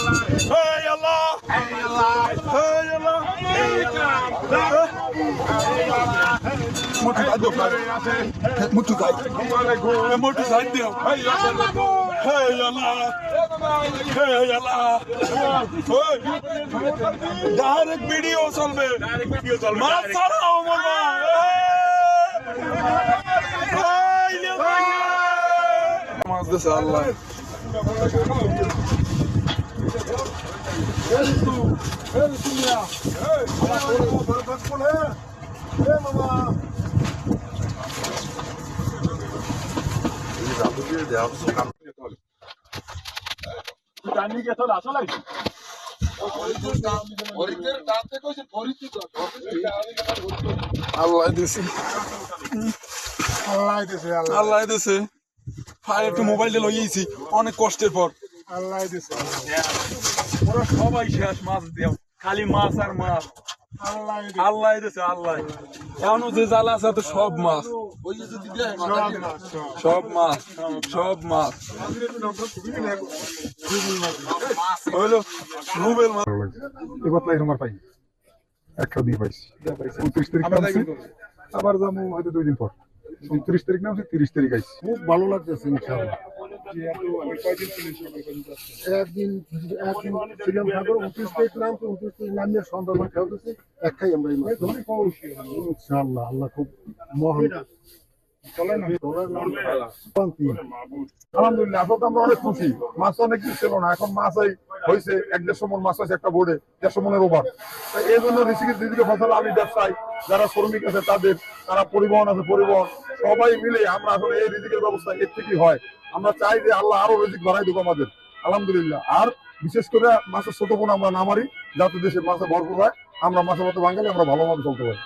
Hey Allah! Hey Allah! Muito side deu. Hey Allah! Hey Allah! Direct video চলবে। মাছ ছাড়াও মামা। মাছ দেশে আল্লাহ। আল্লাহ দিছে আল্লাহ দিছে ভাই একটু মোবাইলটা লইয়েছি অনেক কষ্টের পর আল্লাহ দিছে ওরা সবাই শেষ মাছ দেও খালি মাছ আর মাছ আল্লাহ দিছে আল্লাহ এখনো যে জাল আছে তো সব মাছ সব মাছ সব মাছ হইলো রুবেল মাছ এবার তাই আমার পাই একটা দিয়ে পাইছি 29 তারিখ নামছি আবার যাবো হয়তো 2 দিন পর 29 তারিখ নামছি 30 তারিখ আইছি খুব ভালো লাগতেছে ইনশাআল্লাহ একদিন ছিলাম ঠাকুর 29 তারিখ নাম 29 তারিখ নামিয়ে সন্ধ্যাবেলা খেলতেছি একটাই আমরা ইনশাআল্লাহ আল্লাহ খুব মহান আলহামদুলিল্লাহ এখন আমরা অনেক খুশি মাছ অনেক কিছু ছিল না এখন মাছ হয়েছে 1-1.5 মন মাছ আছে একটা বোর্ডে 150 মনের ওভার এই জন্য দিদিকে ফসল আমি ব্যবসায়ী যারা শ্রমিক আছে তাদের তারা পরিবহন আছে পরিবহন সবাই মিলে আমরা আসলে এই রিজিকের ব্যবস্থা এর থেকেই হয় আমরা চাই যে আল্লাহ আরো রিজিক বাড়াই দেবো আমাদের আলহামদুলিল্লাহ আর বিশেষ করে মাছের ছোট বোন আমরা না মারি যাতে দেশে মাছে ভরপুর হয় আমরা মাছের মতো বাঙালি আমরা ভালোভাবে চলতে পারি।